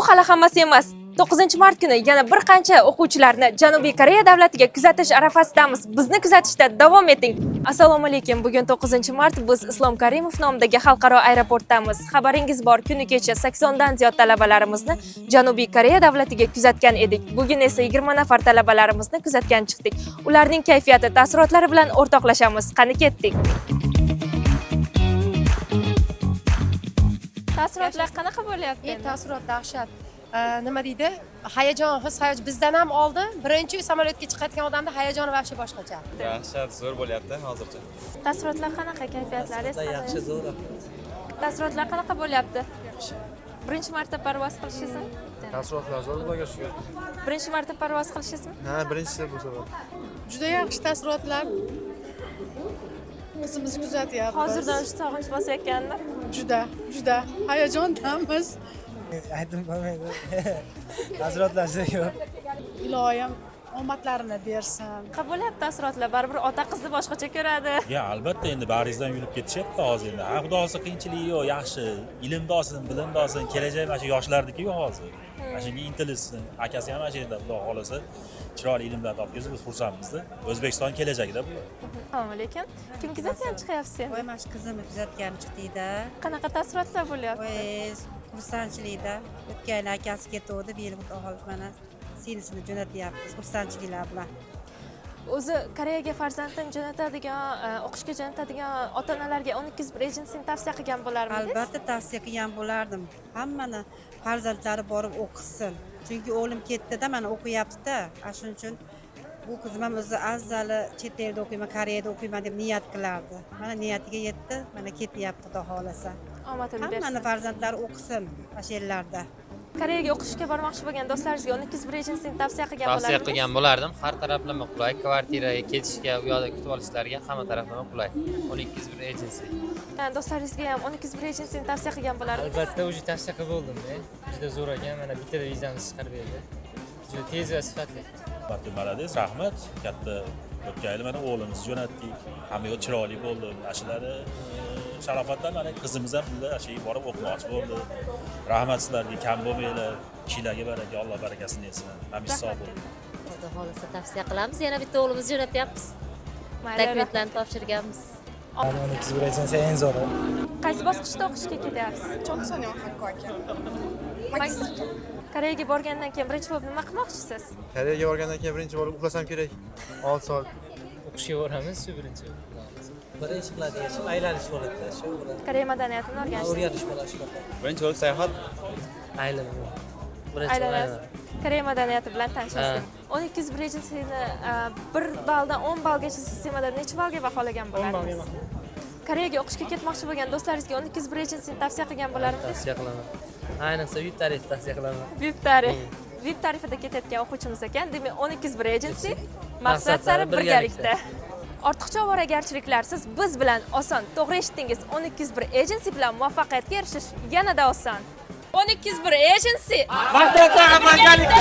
hali hammasi emas. 9-mart kuni yana bir qancha o'quvchilarni Janubiy Koreya davlatiga kuzatish arafasidamiz. Bizni kuzatishda davom eting. Assalomu alaykum. Bugun 9-mart biz Islom Karimov nomidagi xalqaro aeroportdamiz. Xabaringiz bor, kuni kecha 80 dan ziyod talabalarimizni Janubiy Koreya davlatiga kuzatgan edik. Bugun esa 20 nafar talabalarimizni kuzatgan chiqdik. Ularning kayfiyati, taassurotlari bilan o'rtoqlashamiz. Qani ketdik. Taassurotlar qanaqa bo'lyapti? Taassurot dahshat. Nima deydi? Hayajon, his-hayajon bizdan ham oldin birinchi samolyotga chiqayotgan odamda hayajoni vobshe boshqacha. Dahshat zo'r bo'lyapti hozircha. Taassurotlar qanaqa, kayfiyatlaringiz qanaqa? Yaxshi, zo'r. Taassurotlar qanaqa bo'lyapti? Birinchi marta parvoz qilishingizmi? Taassurotlar zo'r xudoga shukr. Birinchi marta parvoz qilishingizmi? Ha, birinchisi bu safar. Juda yaxshi taassurotlar. O'zimizni kuzatyapmiz. Hozirdan shu sog'inch bosayotganmi? Juda hayajondamiz. Aytib bo'lmaydi. Taassurotlar juda ko'p. Iloyim omadlarini bersin. Qanaqa bo'lyapti taassurotlar? Baribir ota qizni boshqacha ko'radi. Ya albatta endi baringizdan yurib ketishyapti hozir endi. Ha, xudo xohlasa qiyinchiligi yo'q, yaxshi. Ilmda olsin, bilimda olsin, kelajak mana shu yoshlarniki-ku hozir. Mana shunga intilishsin. Akasi ham mana shu yerda xudo xohlasa chiroyli ilmlarni olib kelsa biz xursandmizda. O'zbekiston kelajagida bu. Assalomu alaykum. Kim kuzatgan chiqyapsiz endi? Voy, mana shu qizimni kuzatgan chiqdida. Qanaqa taassurotlar bo'lyapti? Voy, xursandchilikda. O'tgan yili akasi ketdi, bu yil hozir mana singlisini jo'natyapmiz xursandchiliklar bilan. O'zi Koreyaga farzandini jo'natadigan, o'qishga jo'natadigan ota-onalarga 12 ejensini tavsiya qilgan bo'larmidingiz? Albatta tavsiya qilgan bo'lardim. Hammani farzandlari borib o'qisin. Chunki o'g'lim ketdi-da, mana o'qiyapti-da. Shuning uchun bu qizim ham o'zi afzali chet elda o'qiyman, Koreyada o'qiyman deb niyat qilardi. Mana niyatiga yetdi, mana ketyapti xudo xolasa. Omadini bersin. Hammani farzandlari o'qisin o'sha yerlarda. Koreyaga o'qishga bormoqchi bo'lgan do'stlaringizga 12 ejensini tavsiya qilgan bo'lardingiz? Tavsiya qilgan bo'lardim. Har taraflama qulay, kvartiraga ketishga, u yoqda kutib olishlariga hamma taraflama qulay. 12 agency. Yani do'stlaringizga ham 12 ejensini tavsiya qilgan bo'lardingiz? Albatta, o'sha tavsiya qilib bo'ldim-da. Juda zo'r ekan, mana bittada vizamiz chiqarib berdi. Juda tez va sifatli. Martabalaringiz rahmat. Katta o'tgan yil mana o'g'limizni jo'natdik. Hamma yo'l chiroyli bo'ldi. Ashulari sharofatdan mana qizimiz ham bunda ashiga borib o'qimoqchi bo'ldi. Rahmat sizlarga, kam bo'lmanglar. Ishlarga baraka, Alloh barakasini bersin. Hamisha sog' bo'ling. Xudo xolasa tavsiya qilamiz. Yana bitta o'g'limizni jo'natyapmiz. Dokumentlarni topshirganmiz. 12 ejensiyasi eng zo'ri. Qaysi bosqichda o'qishga ketyapsiz? Cho'qsonyon haqqoki. Koreyaga borgandan keyin birinchi bo'lib nima qilmoqchisiz? Koreyaga borgandan keyin birinchi bo'lib uxlasam kerak. 6 soat. O'qishga boramiz, shu birinchi. Birinchi qiladigan ish aylanish bo'ladi. Shu bilan Koreya madaniyatini o'rganish. o'rganish bo'ladi shunaqa. Birinchi bo'lib sayohat. Aylanaman. Aylanasiz. Koreya madaniyati bilan tanishasiz. 12 ejensini 1 balldan 10 ballgacha sistemada necha ballga baholagan bo'lardingiz? Koreyaga o'qishga ketmoqchi bo'lgan do'stlaringizga 12 ejensini tavsiya qilgan bo'larmidingiz? Tavsiya qilaman. Ayniqsa VIP tarif tavsiya qilaman. VIP tarifida ketayotgan o'quvchimiz ekan. Demak, 12 agency maqsad sari birgalikda. Ortiqcha ovoragarchiliklarsiz biz bilan oson. To'g'ri eshitdingiz. 12 agency bilan muvaffaqiyatga erishish yanada oson. 12 agency maqsad sari birgalikda.